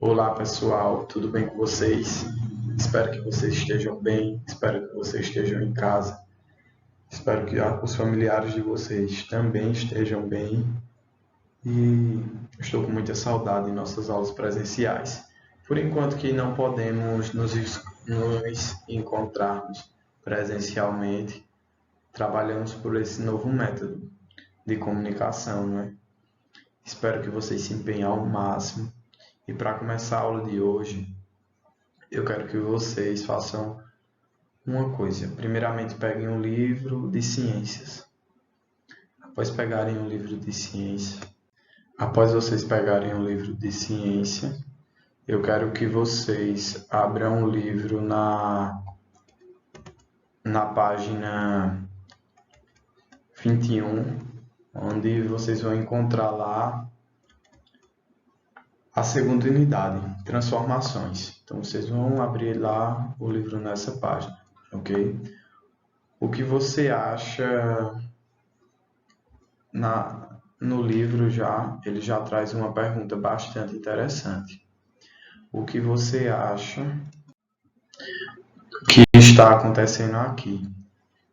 Olá pessoal, tudo bem com vocês? Espero que vocês estejam bem, espero que vocês estejam em casa, espero que os familiares de vocês também estejam bem e estou com muita saudade em nossas aulas presenciais. Por enquanto que não podemos nos encontrarmos presencialmente, trabalhamos por esse novo método de comunicação, não é? Espero que vocês se empenhem ao máximo. E para começar a aula de hoje, eu quero que vocês façam uma coisa. Primeiramente, peguem um livro de ciências. Após vocês pegarem um livro de ciência, eu quero que vocês abram o livro na página 21, onde vocês vão encontrar lá a segunda unidade, transformações. Então, vocês vão abrir lá o livro nessa página, ok? O que você acha no livro ele já traz uma pergunta bastante interessante. O que você acha que está acontecendo aqui?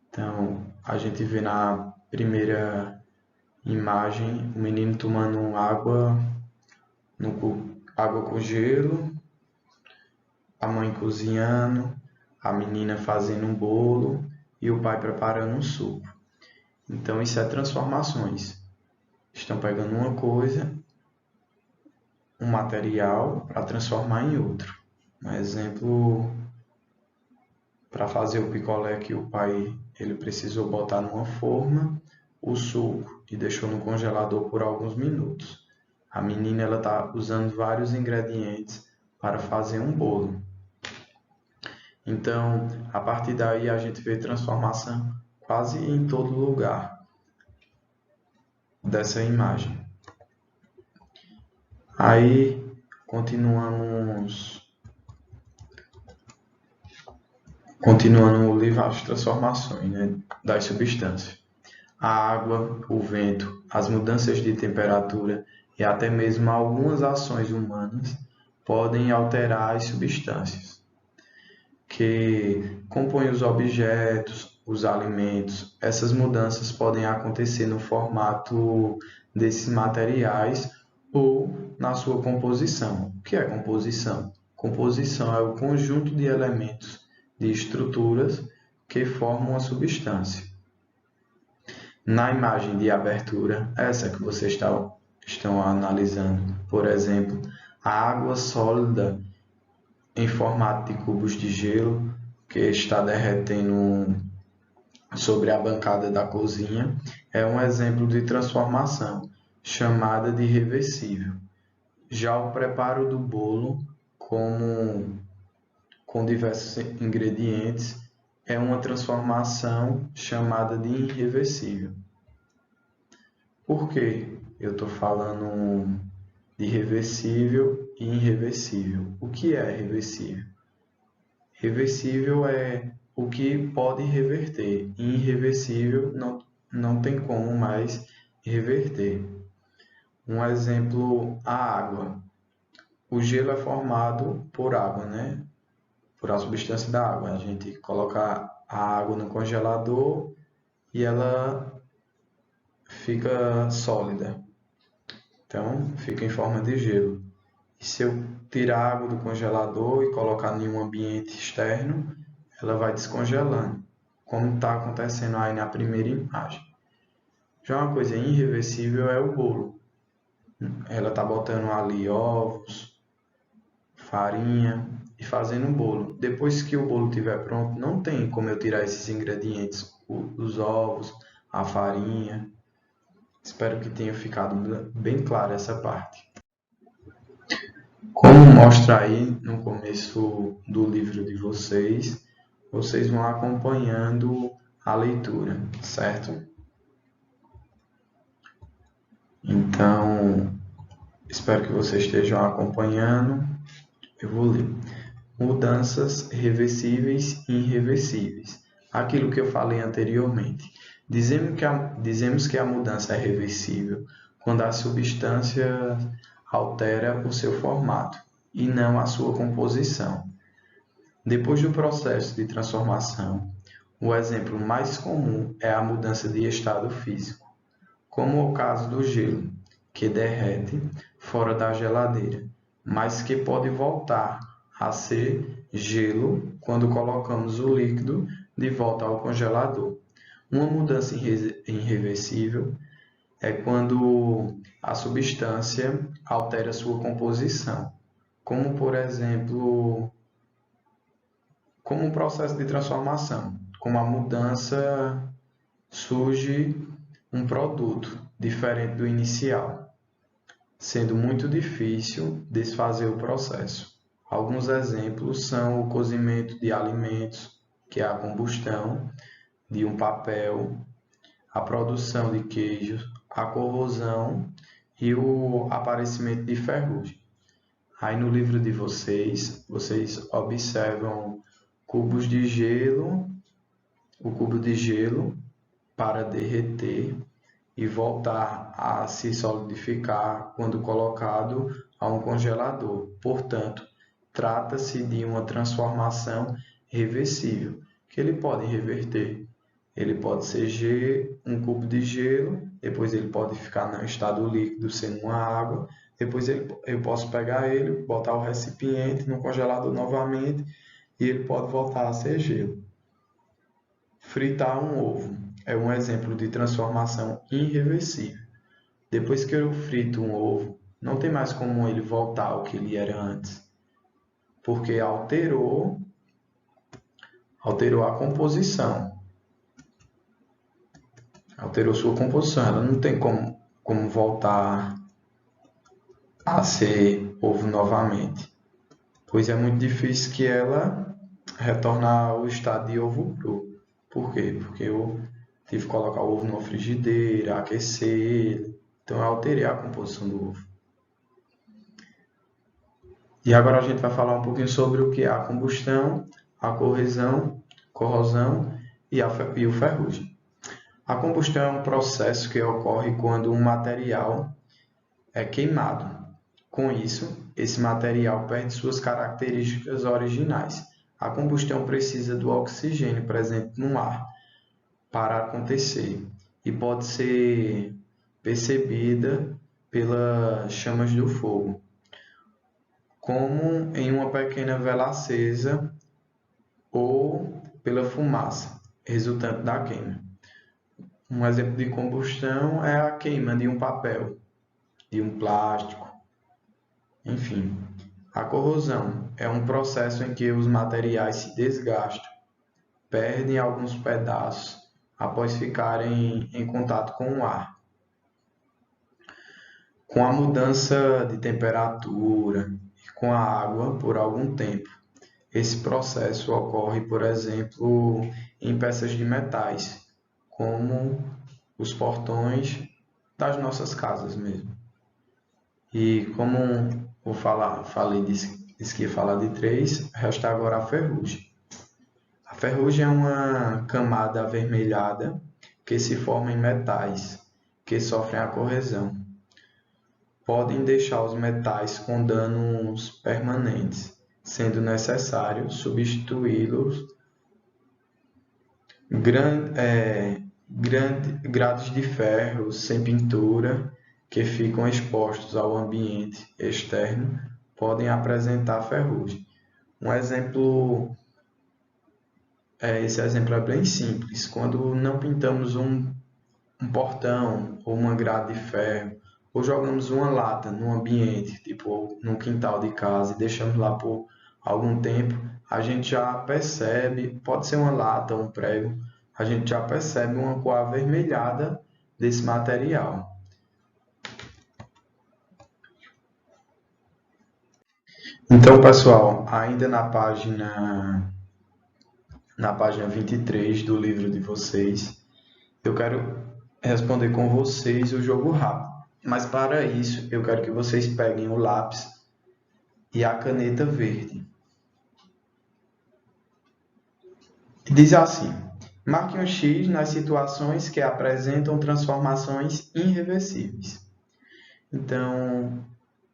Então, a gente vê na primeira imagem o menino tomando água com gelo, a mãe cozinhando, a menina fazendo um bolo e o pai preparando um suco. Então, isso é transformações. Estão pegando uma coisa, um material, para transformar em outro. Um exemplo, para fazer o picolé que o pai ele precisou botar numa forma, o suco e deixou no congelador por alguns minutos. A menina está usando vários ingredientes para fazer um bolo. Então, a partir daí, a gente vê transformação quase em todo lugar dessa imagem. Aí, continuando o livro, as transformações, né, das substâncias. A água, o vento, as mudanças de temperatura e até mesmo algumas ações humanas podem alterar as substâncias que compõem os objetos, os alimentos. Essas mudanças podem acontecer no formato desses materiais ou na sua composição. O que é composição? Composição é o conjunto de elementos, de estruturas que formam uma substância. Na imagem de abertura, essa que vocês estão analisando, por exemplo, a água sólida em formato de cubos de gelo que está derretendo sobre a bancada da cozinha é um exemplo de transformação chamada de reversível. Já o preparo do bolo com diversos ingredientes é uma transformação chamada de irreversível. Por que eu estou falando de reversível e irreversível? O que é reversível? Reversível é o que pode reverter. Irreversível não tem como mais reverter. Um exemplo, a água. O gelo é formado por água, né? Por a substância da água. A gente coloca a água no congelador e ela fica sólida. Então, fica em forma de gelo. E se eu tirar a água do congelador e colocar em um ambiente externo, ela vai descongelando, como está acontecendo aí na primeira imagem. Já uma coisa irreversível é o bolo. Ela está botando ali ovos, farinha e fazendo um bolo. Depois que o bolo estiver pronto, não tem como eu tirar esses ingredientes, os ovos, a farinha. Espero que tenha ficado bem clara essa parte. Como mostra aí no começo do livro de vocês, vocês vão acompanhando a leitura, certo? Então, espero que vocês estejam acompanhando. Eu vou ler. Mudanças reversíveis e irreversíveis. Aquilo que eu falei anteriormente. Dizemos que a mudança é reversível quando a substância altera o seu formato. e não a sua composição. Depois do processo de transformação, o exemplo mais comum é a mudança de estado físico, como o caso do gelo, que derrete fora da geladeira, mas que pode voltar a ser gelo quando colocamos o líquido de volta ao congelador. Uma mudança irreversível é quando a substância altera sua composição, como por exemplo, como um processo de transformação. Com a mudança surge um produto diferente do inicial, sendo muito difícil desfazer o processo. Alguns exemplos são o cozimento de alimentos, que é a combustão de um papel, a produção de queijos, a corrosão e o aparecimento de ferrugem. Aí no livro de vocês observam cubos de gelo, o cubo de gelo para derreter e voltar a se solidificar quando colocado a um congelador. Portanto, trata-se de uma transformação reversível, que ele pode reverter. Ele pode ser um cubo de gelo, depois ele pode ficar no estado líquido, sendo uma água, depois eu posso pegar ele, botar o recipiente no congelador novamente e ele pode voltar a ser gelo. Fritar um ovo é um exemplo de transformação irreversível. Depois que eu frito um ovo, não tem mais como ele voltar ao que ele era antes, porque alterou a composição. Alterou sua composição, ela não tem como voltar a ser ovo novamente, pois é muito difícil que ela retorne ao estado de ovo cru. Por quê? Porque eu tive que colocar o ovo numa frigideira, aquecer ele, então eu alterei a composição do ovo. E agora a gente vai falar um pouquinho sobre o que é a combustão, a corrosão e o ferrugem. A combustão é um processo que ocorre quando um material é queimado. Com isso, esse material perde suas características originais. A combustão precisa do oxigênio presente no ar para acontecer e pode ser percebida pelas chamas do fogo, como em uma pequena vela acesa ou pela fumaça resultante da queima. Um exemplo de combustão é a queima de um papel, de um plástico, enfim. A corrosão é um processo em que os materiais se desgastam, perdem alguns pedaços após ficarem em contato com o ar. Com a mudança de temperatura e com a água por algum tempo, esse processo ocorre, por exemplo, em peças de metais, como os portões das nossas casas mesmo. E como disse que ia falar de 3, resta agora a ferrugem. A ferrugem é uma camada avermelhada que se forma em metais que sofrem a corrosão. Podem deixar os metais com danos permanentes, sendo necessário substituí-los grades de ferro sem pintura que ficam expostos ao ambiente externo podem apresentar ferrugem. Esse exemplo é bem simples. Quando não pintamos um portão ou uma grade de ferro, ou jogamos uma lata no ambiente, tipo no quintal de casa, e deixamos lá por algum tempo, a gente já percebe, pode ser uma lata ou um prego, a gente já percebe uma cor avermelhada desse material. Então, pessoal, ainda na página 23 do livro de vocês, eu quero responder com vocês o jogo rápido. Mas para isso, eu quero que vocês peguem o lápis e a caneta verde. Diz assim: marque um X nas situações que apresentam transformações irreversíveis. Então,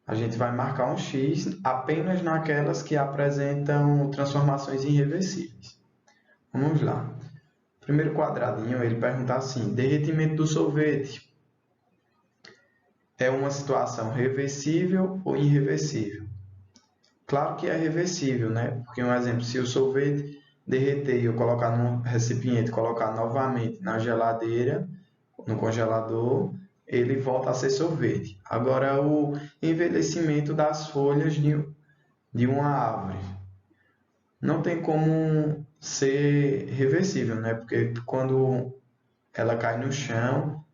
a gente vai marcar um X apenas naquelas que apresentam transformações irreversíveis. Vamos lá. Primeiro quadradinho, ele pergunta assim: derretimento do sorvete é uma situação reversível ou irreversível? Claro que é reversível, né? Porque, um exemplo, se o sorvete derreter e eu colocar num recipiente, colocar novamente na geladeira, no congelador, ele volta a ser sorvete. Agora, o envelhecimento das folhas de uma árvore não tem como ser reversível, né? Porque quando ela cai no chão,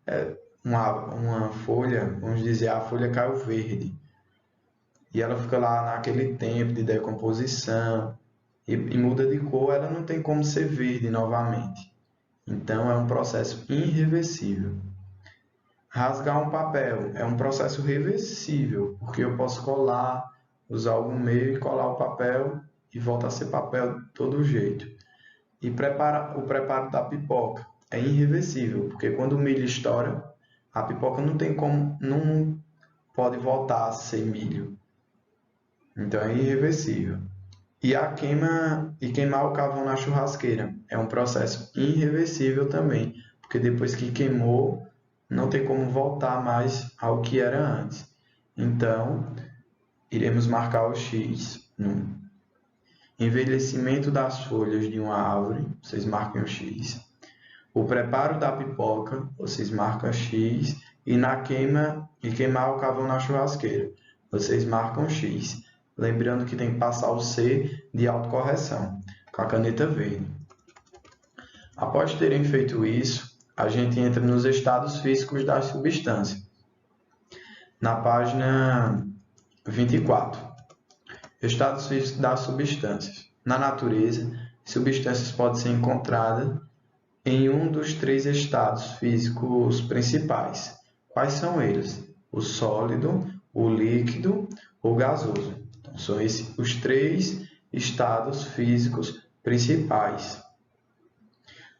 uma folha, vamos dizer, a folha caiu verde. E ela fica lá naquele tempo de decomposição e muda de cor, ela não tem como ser verde novamente. Então, é um processo irreversível. Rasgar um papel é um processo reversível, porque eu posso colar, usar algum meio e colar o papel e volta a ser papel de todo jeito. E o preparo da pipoca é irreversível, porque quando o milho estoura, a pipoca não pode voltar a ser milho. Então é irreversível. E queimar o carvão na churrasqueira é um processo irreversível também, porque depois que queimou, não tem como voltar mais ao que era antes. Então, iremos marcar o X no envelhecimento das folhas de uma árvore, vocês marcam o X. O preparo da pipoca, vocês marcam X. E queimar o carvão na churrasqueira, vocês marcam X. Lembrando que tem que passar o C de autocorreção, com a caneta verde. Após terem feito isso, a gente entra nos estados físicos das substâncias. Na página 24. Estados físicos das substâncias. Na natureza, substâncias podem ser encontradas em um dos 3 estados físicos principais. Quais são eles? O sólido, o líquido ou gasoso. Então, são esses os 3 estados físicos principais.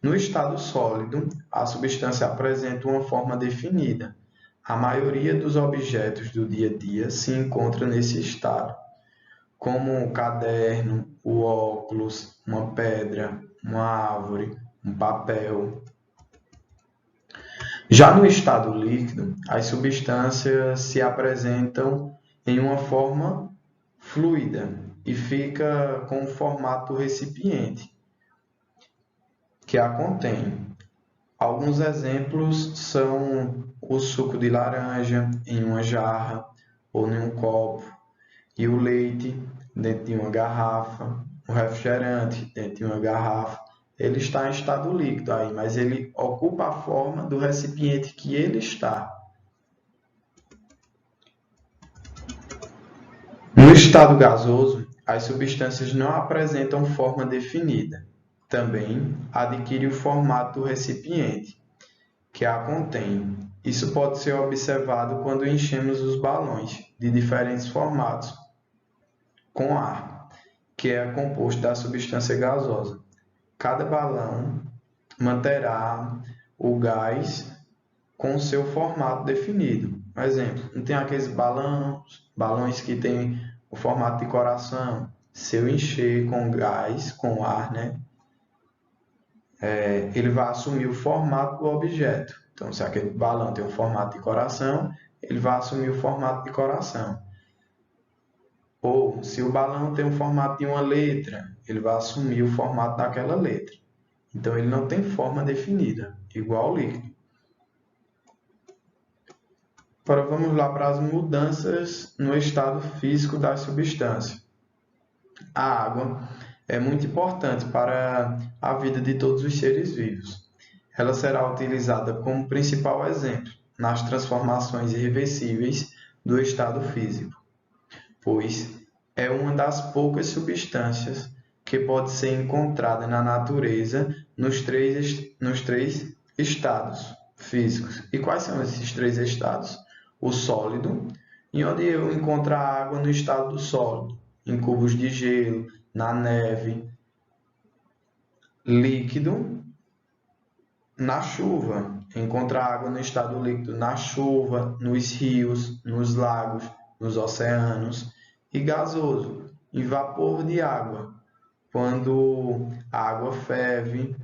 No estado sólido, a substância apresenta uma forma definida. A maioria dos objetos do dia a dia se encontra nesse estado, como um caderno, o óculos, uma pedra, uma árvore, um papel. Já no estado líquido, as substâncias se apresentam em uma forma fluida e fica com o formato do recipiente que a contém. Alguns exemplos são o suco de laranja em uma jarra ou em um copo, e o leite dentro de uma garrafa, o refrigerante dentro de uma garrafa. Ele está em estado líquido aí, mas ele ocupa a forma do recipiente que ele está. No estado gasoso, as substâncias não apresentam forma definida. Também adquire o formato do recipiente que a contém. Isso pode ser observado quando enchemos os balões de diferentes formatos com ar, que é composto da substância gasosa. Cada balão manterá o gás com seu formato definido. Por exemplo, não tem aqueles balões que tem o formato de coração. Se eu encher com gás, com ar, né? Ele vai assumir o formato do objeto. Então, se aquele balão tem o formato de coração, ele vai assumir o formato de coração. Ou, se o balão tem o formato de uma letra, ele vai assumir o formato daquela letra. Então, ele não tem forma definida, igual ao líquido. Agora, vamos lá para as mudanças no estado físico das substâncias. A água é muito importante para a vida de todos os seres vivos. Ela será utilizada como principal exemplo nas transformações irreversíveis do estado físico, pois é uma das poucas substâncias que pode ser encontrada na natureza nos três estados físicos. E quais são esses 3 estados? O sólido, em onde eu encontro a água no estado do sólido, em cubos de gelo, na neve. Líquido, na chuva. Encontra água no estado líquido na chuva, nos rios, nos lagos, nos oceanos, e gasoso, em vapor de água, quando a água ferve.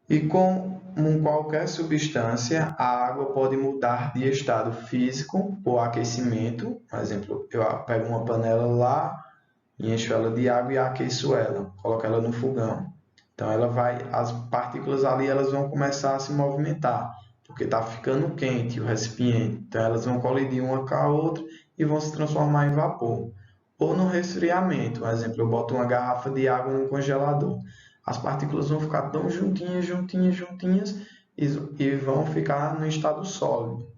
E como qualquer substância, a água pode mudar de estado físico por aquecimento. Por exemplo, eu pego uma panela lá e encho ela de água e aqueço ela, coloco ela no fogão. Então as partículas ali elas vão começar a se movimentar, porque está ficando quente o recipiente. Então elas vão colidir uma com a outra e vão se transformar em vapor. Ou no resfriamento, por exemplo, eu boto uma garrafa de água no congelador. As partículas vão ficar tão juntinhas, juntinhas, juntinhas e vão ficar no estado sólido.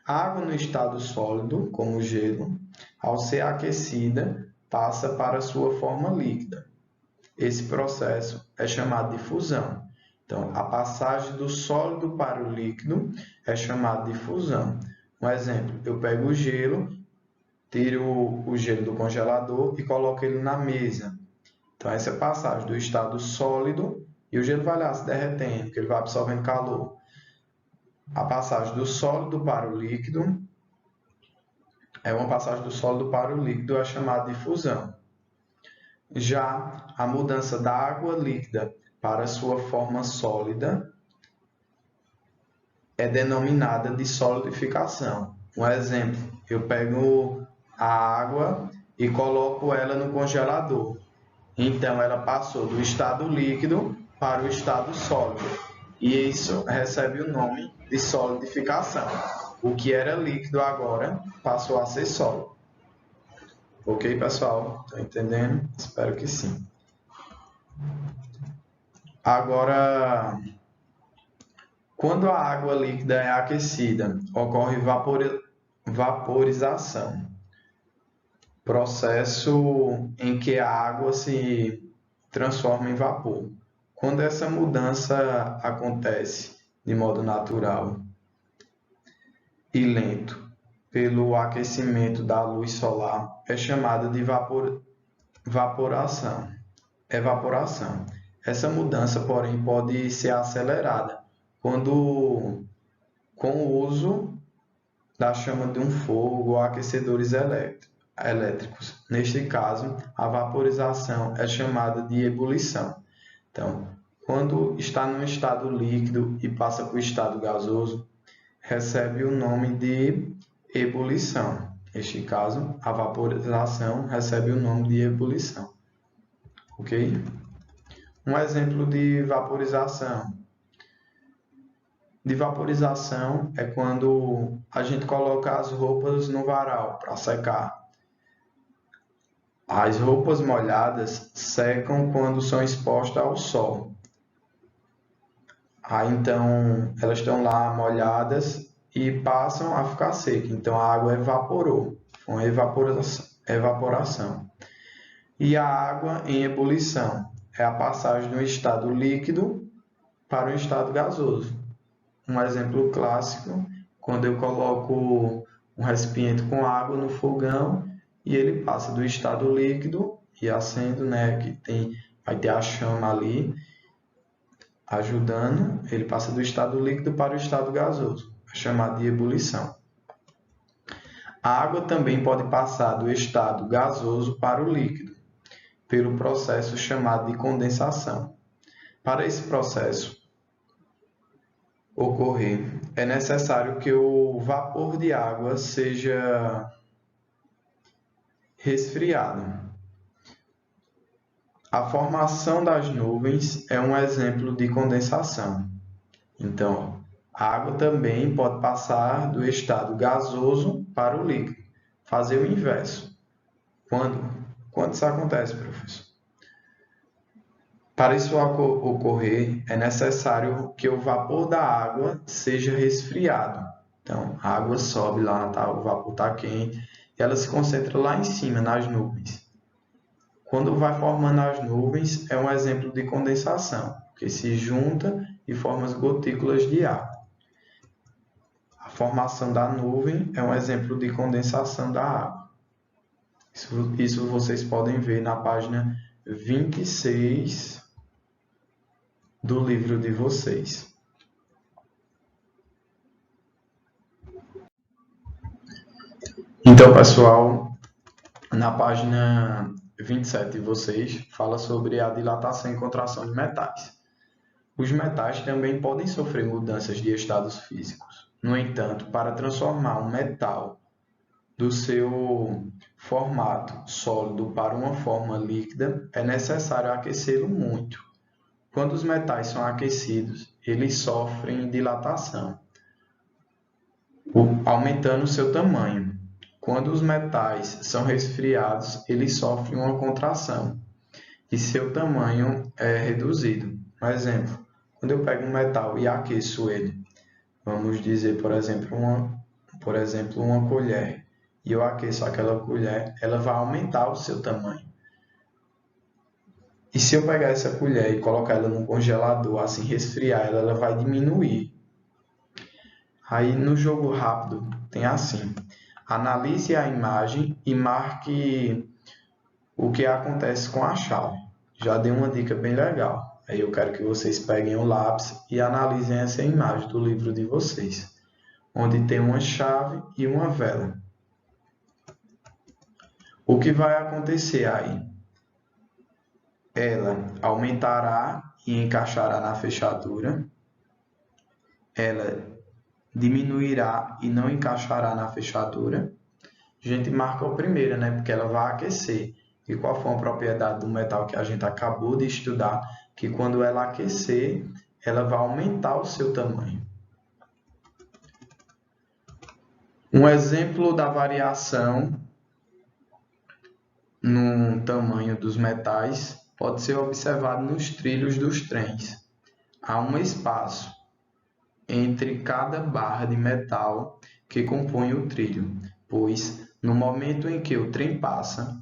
A água no estado sólido, como o gelo, ao ser aquecida, passa para sua forma líquida. Esse processo é chamado de fusão. Então, a passagem do sólido para o líquido é chamado de fusão. Um exemplo, eu pego o gelo, tiro o gelo do congelador e coloco ele na mesa. Então, essa passagem do estado sólido, e o gelo vai lá se derretendo, porque ele vai absorvendo calor. A passagem do sólido para o líquido é chamada de fusão. Já a mudança da água líquida para sua forma sólida é denominada de solidificação. Um exemplo, eu pego a água e coloco ela no congelador. Então, ela passou do estado líquido para o estado sólido. E isso recebe o nome de solidificação. O que era líquido agora passou a ser sólido. Ok, pessoal? Estão entendendo? Espero que sim. Agora, quando a água líquida é aquecida, ocorre vaporização, processo em que a água se transforma em vapor. Quando essa mudança acontece de modo natural e lento pelo aquecimento da luz solar, é chamada de evaporação. Essa mudança, porém, pode ser acelerada com o uso da chama de um fogo ou aquecedores elétricos. Neste caso, a vaporização é chamada de ebulição. Então, quando está no estado líquido e passa para o estado gasoso, recebe o nome de ebulição. Neste caso, a vaporização recebe o nome de ebulição. Ok? Um exemplo de vaporização. De vaporização é quando a gente coloca as roupas no varal para secar. As roupas molhadas secam quando são expostas ao sol. Então, elas estão lá molhadas e passam a ficar secas. Então, a água evaporou. Foi uma evaporação. E a água em ebulição é a passagem do estado líquido para o estado gasoso. Um exemplo clássico, quando eu coloco um recipiente com água no fogão e ele passa do estado líquido e acendo, né, vai ter a chama ali ajudando, ele passa do estado líquido para o estado gasoso, é chamado de ebulição. A água também pode passar do estado gasoso para o líquido, pelo processo chamado de condensação. Para esse processo ocorrer, é necessário que o vapor de água seja resfriado. A formação das nuvens é um exemplo de condensação. Então, a água também pode passar do estado gasoso para o líquido, fazer o inverso. Quando isso acontece, professor? Para isso ocorrer, é necessário que o vapor da água seja resfriado. Então, a água sobe lá, o vapor está quente, e ela se concentra lá em cima, nas nuvens. Quando vai formando as nuvens, é um exemplo de condensação, que se junta e forma as gotículas de água. A formação da nuvem é um exemplo de condensação da água. Isso vocês podem ver na página 26 do livro de vocês. Então, pessoal, na página 27 de vocês, fala sobre a dilatação e contração de metais. Os metais também podem sofrer mudanças de estados físicos. No entanto, para transformar um metal do seu formato sólido para uma forma líquida, é necessário aquecê-lo muito. Quando os metais são aquecidos, eles sofrem dilatação, aumentando seu tamanho. Quando os metais são resfriados, eles sofrem uma contração e seu tamanho é reduzido. Um exemplo, quando eu pego um metal e aqueço ele, vamos dizer, por exemplo, uma colher, e eu aqueço aquela colher, ela vai aumentar o seu tamanho. E se eu pegar essa colher e colocar ela no congelador, assim, resfriar ela, ela vai diminuir. Aí no jogo rápido tem assim: analise a imagem e marque o que acontece com a chave. Já dei uma dica bem legal. Aí eu quero que vocês peguem o lápis e analisem essa imagem do livro de vocês, onde tem uma chave e uma vela. O que vai acontecer aí? Ela aumentará e encaixará na fechadura. Ela diminuirá e não encaixará na fechadura. A gente marca a primeira, né? Porque ela vai aquecer. E qual foi a propriedade do metal que a gente acabou de estudar? Que quando ela aquecer, ela vai aumentar o seu tamanho. Um exemplo da variação no tamanho dos metais pode ser observado nos trilhos dos trens. Há um espaço entre cada barra de metal que compõe o trilho, pois no momento em que o trem passa,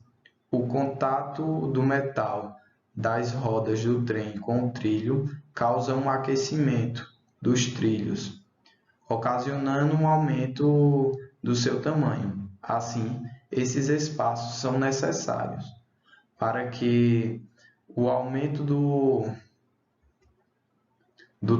o contato do metal das rodas do trem com o trilho causa um aquecimento dos trilhos, ocasionando um aumento do seu tamanho. Assim, esses espaços são necessários para que o aumento do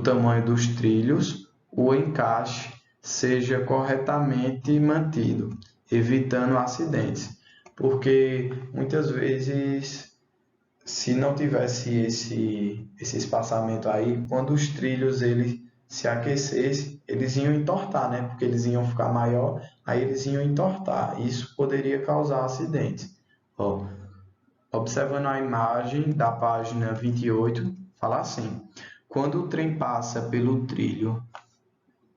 tamanho dos trilhos, o encaixe seja corretamente mantido, evitando acidentes. Porque muitas vezes, se não tivesse esse espaçamento aí, quando os trilhos ele se aquecessem, eles iam entortar, né? Porque eles iam ficar maior, aí eles iam entortar. Isso poderia causar acidentes. Ó, observando a imagem da página 28, fala assim: quando o trem passa pelo trilho,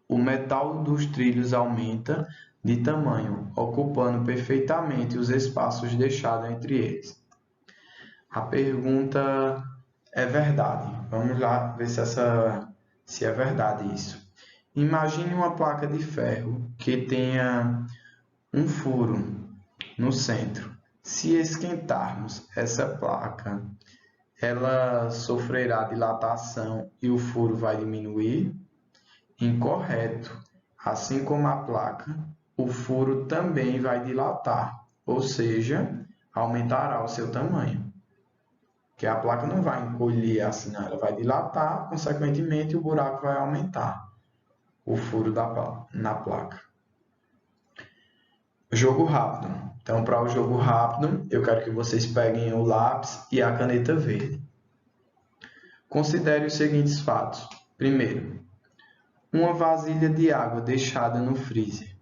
o metal dos trilhos aumenta de tamanho, ocupando perfeitamente os espaços deixados entre eles. A pergunta é verdade. Vamos lá ver se é verdade isso. Imagine uma placa de ferro que tenha um furo no centro. Se esquentarmos essa placa, ela sofrerá dilatação e o furo vai diminuir? Incorreto. Assim como a placa, o furo também vai dilatar, ou seja, aumentará o seu tamanho. Que a placa não vai encolher assim, não. Ela vai dilatar, consequentemente o buraco vai aumentar, o furo na placa. Jogo rápido. Então, para o jogo rápido, eu quero que vocês peguem o lápis e a caneta verde. Considere os seguintes fatos. Primeiro, uma vasilha de água deixada no freezer.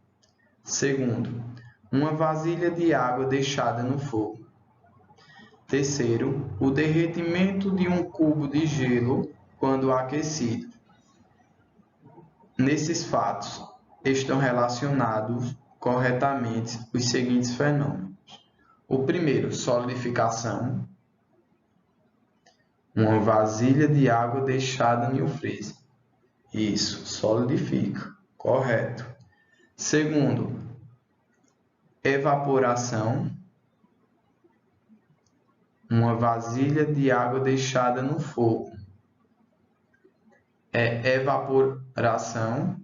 Segundo, uma vasilha de água deixada no fogo. Terceiro, o derretimento de um cubo de gelo quando aquecido. Nesses fatos estão relacionados corretamente os seguintes fenômenos. O primeiro, solidificação. Uma vasilha de água deixada no freezer. Isso, solidifica. Correto. Segundo, evaporação. Uma vasilha de água deixada no fogo. É evaporação?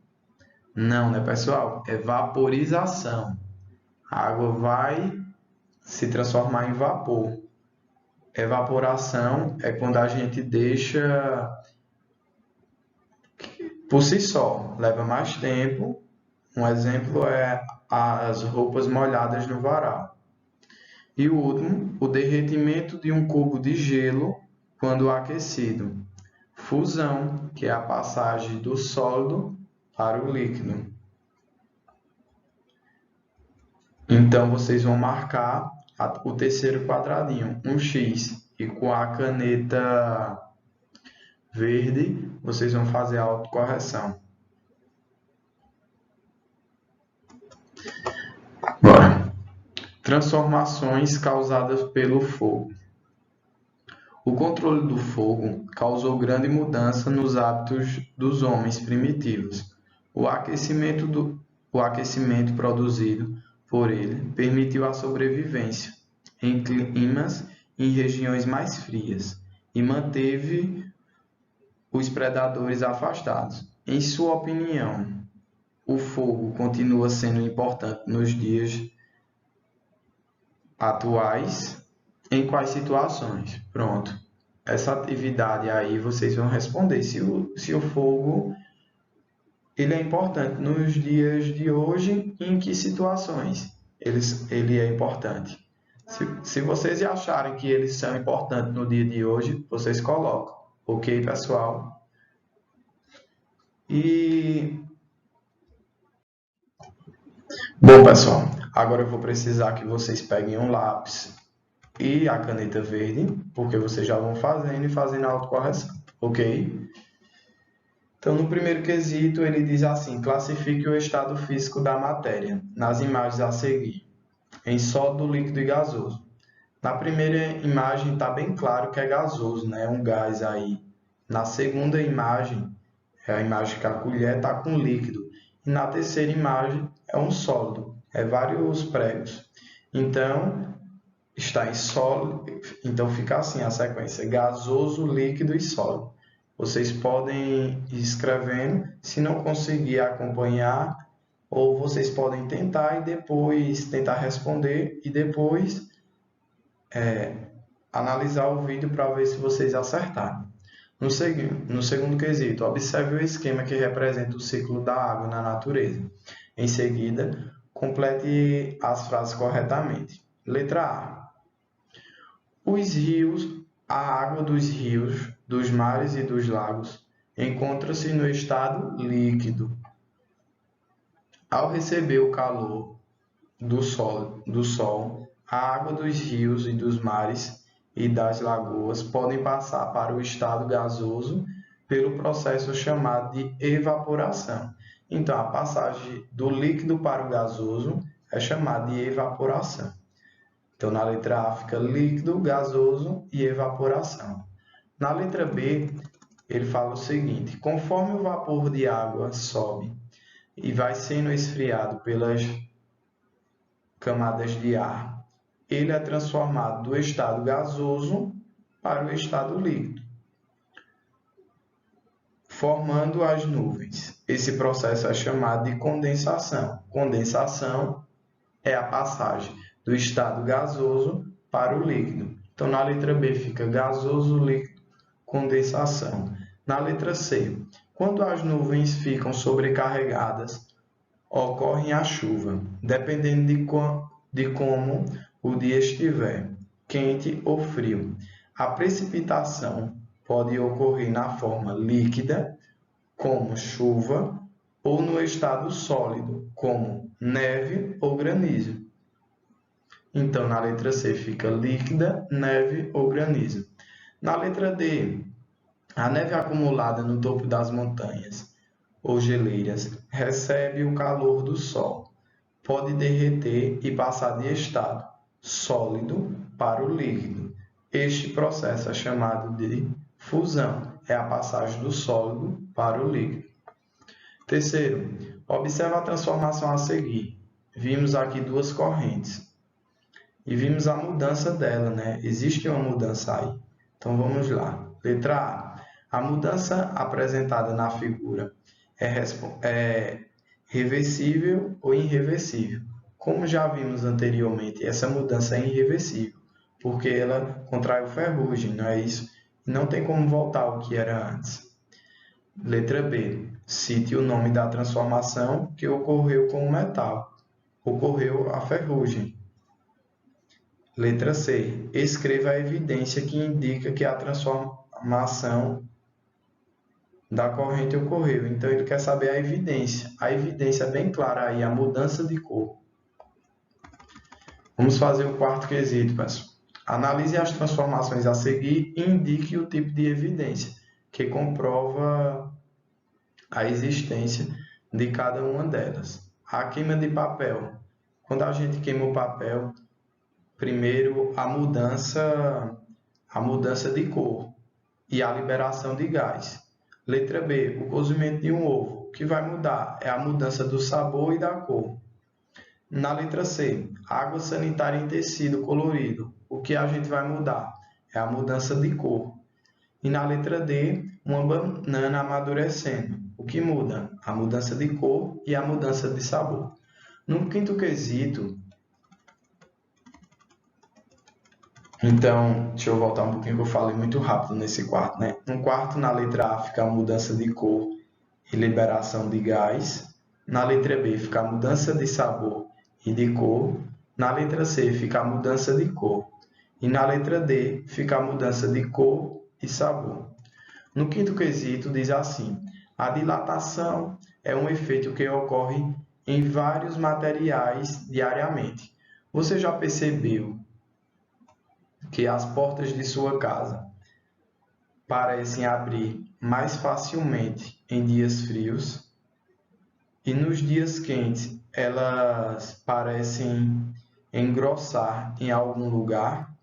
Não, né, pessoal? É vaporização. A água vai se transformar em vapor. Evaporação é quando a gente deixa por si só. Leva mais tempo, Um exemplo é as roupas molhadas no varal. E o último, o derretimento de um cubo de gelo quando aquecido. Fusão, que é a passagem do sólido para o líquido. Então, vocês vão marcar o terceiro quadradinho, um X, e com a caneta verde, vocês vão fazer a autocorreção. Bora. Transformações causadas pelo fogo. O controle do fogo causou grande mudança nos hábitos dos homens primitivos. O aquecimento produzido por ele permitiu a sobrevivência em climas em regiões mais frias e manteve os predadores afastados. Em sua opinião, o fogo continua sendo importante nos dias atuais? Em quais situações? Pronto. Essa atividade aí vocês vão responder se o fogo ele é importante nos dias de hoje e em que situações ele é importante. Se vocês acharem que eles são importantes no dia de hoje, vocês colocam. Ok, pessoal? Bom, pessoal, agora eu vou precisar que vocês peguem um lápis e a caneta verde, porque vocês já vão fazendo a autocorreção, ok? Então, no primeiro quesito, ele diz assim: classifique o estado físico da matéria nas imagens a seguir, em sólido, líquido e gasoso. Na primeira imagem está bem claro que é gasoso, né? É um gás aí. Na segunda imagem, é a imagem que a colher está com líquido. E na terceira imagem é um sólido, é vários pregos. Então, está em sólido, então fica assim a sequência: gasoso, líquido e sólido. Vocês podem ir escrevendo, se não conseguir acompanhar, ou vocês podem tentar e depois tentar responder e depois analisar o vídeo para ver se vocês acertaram. No segundo quesito, observe o esquema que representa o ciclo da água na natureza. Em seguida, complete as frases corretamente. Letra A. Os rios, a água dos rios, dos mares e dos lagos encontra-se no estado líquido. Ao receber o calor do sol, a água dos rios e dos mares e das lagoas podem passar para o estado gasoso pelo processo chamado de evaporação. Então, a passagem do líquido para o gasoso é chamada de evaporação. Então, na letra A fica líquido, gasoso e evaporação. Na letra B, ele fala o seguinte: conforme o vapor de água sobe e vai sendo esfriado pelas camadas de ar, ele é transformado do estado gasoso para o estado líquido, formando as nuvens. Esse processo é chamado de condensação. Condensação é a passagem do estado gasoso para o líquido. Então, na letra B fica gasoso, líquido, condensação. Na letra C, quando as nuvens ficam sobrecarregadas, ocorre a chuva, dependendo de como o dia estiver, quente ou frio. A precipitação pode ocorrer na forma líquida, como chuva, ou no estado sólido, como neve ou granizo. Então, na letra C fica líquida, neve ou granizo. Na letra D, a neve acumulada no topo das montanhas ou geleiras recebe o calor do sol, pode derreter e passar de estado sólido para o líquido. Este processo é chamado de fusão, é a passagem do sólido para o líquido. Terceiro, observe a transformação a seguir. Vimos aqui duas correntes e vimos a mudança dela, né? Existe uma mudança aí. Então vamos lá. Letra A. A mudança apresentada na figura é reversível ou irreversível. Como já vimos anteriormente, essa mudança é irreversível, porque ela contrai o ferrugem, não é isso? Não tem como voltar ao que era antes. Letra B. Cite o nome da transformação que ocorreu com o metal. Ocorreu a ferrugem. Letra C. Escreva a evidência que indica que a transformação da corrente ocorreu. Então, ele quer saber a evidência. A evidência é bem clara aí, a mudança de cor. Vamos fazer o quarto quesito, pessoal. Analise as transformações a seguir e indique o tipo de evidência que comprova a existência de cada uma delas. A queima de papel. Quando a gente queima o papel, primeiro a mudança de cor e a liberação de gás. Letra B, o cozimento de um ovo. O que vai mudar é a mudança do sabor e da cor. Na letra C, água sanitária em tecido colorido. O que a gente vai mudar é a mudança de cor. E na letra D, uma banana amadurecendo. O que muda? A mudança de cor e a mudança de sabor. No quinto quesito, então, deixa eu voltar um pouquinho que eu falei muito rápido nesse quarto, né? No quarto, na letra A, fica a mudança de cor e liberação de gás. Na letra B, fica a mudança de sabor e de cor. Na letra C, fica a mudança de cor. E na letra D, fica a mudança de cor e sabor. No quinto quesito, diz assim: a dilatação é um efeito que ocorre em vários materiais diariamente. Você já percebeu que as portas de sua casa parecem abrir mais facilmente em dias frios e nos dias quentes elas parecem engrossar em algum lugar?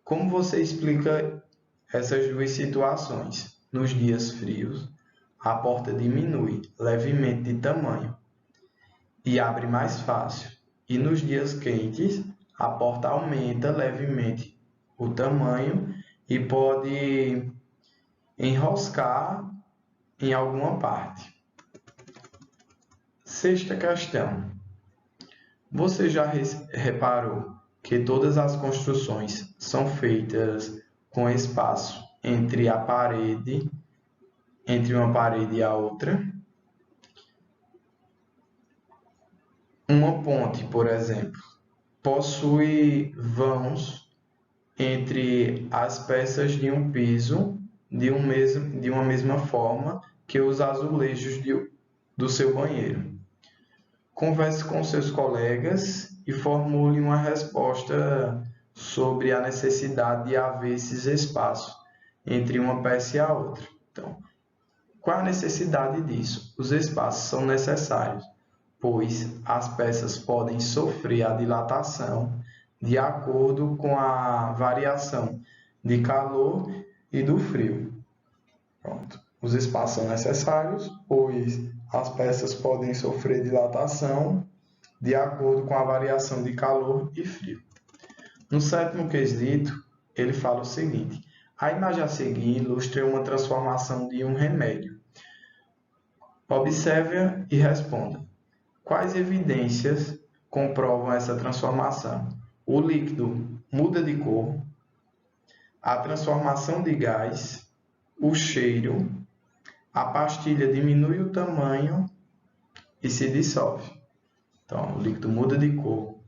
Como você explica essas duas situações? Nos dias frios, a porta diminui levemente de tamanho e abre mais fácil, e nos dias quentes, a porta aumenta levemente o tamanho e pode enroscar em alguma parte. Sexta questão. Você já reparou que todas as construções são feitas com espaço entre uma parede e a outra? Uma ponte, por exemplo, possui vãos entre as peças de um piso de uma mesma forma que os azulejos do seu banheiro. Converse com seus colegas e formule uma resposta sobre a necessidade de haver esses espaços entre uma peça e a outra. Então, qual a necessidade disso? Os espaços são necessários, pois as peças podem sofrer a dilatação de acordo com a variação de calor e do frio. Pronto. Os espaços são necessários, pois as peças podem sofrer dilatação de acordo com a variação de calor e frio. No sétimo quesito, ele fala o seguinte: a imagem a seguir ilustra uma transformação de um remédio. Observe e responda. Quais evidências comprovam essa transformação? O líquido muda de cor, a transformação de gás, o cheiro, a pastilha diminui o tamanho e se dissolve. Então, o líquido muda de cor,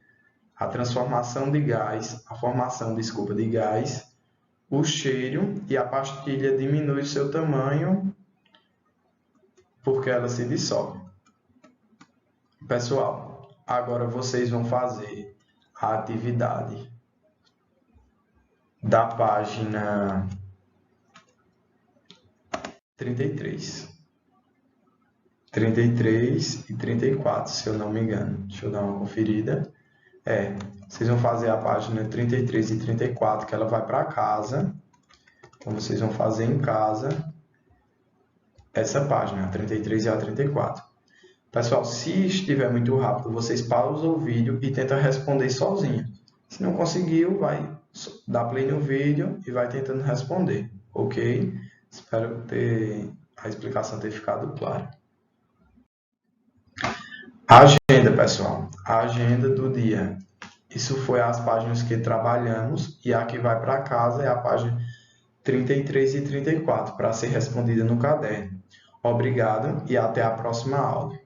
a transformação de gás, a formação, de gás, o cheiro e a pastilha diminui o seu tamanho porque ela se dissolve. Pessoal, agora vocês vão fazer a atividade da página 33 e 34, se eu não me engano. Deixa eu dar uma conferida. Vocês vão fazer a página 33 e 34, que ela vai para casa. Então, vocês vão fazer em casa essa página, a 33 e a 34. Pessoal, se estiver muito rápido, vocês pausam o vídeo e tentam responder sozinho. Se não conseguiu, vai dar play no vídeo e vai tentando responder, ok? Espero a explicação ter ficado clara. Agenda, pessoal. A agenda do dia. Isso foi as páginas que trabalhamos e a que vai para casa é a página 33 e 34, para ser respondida no caderno. Obrigado e até a próxima aula.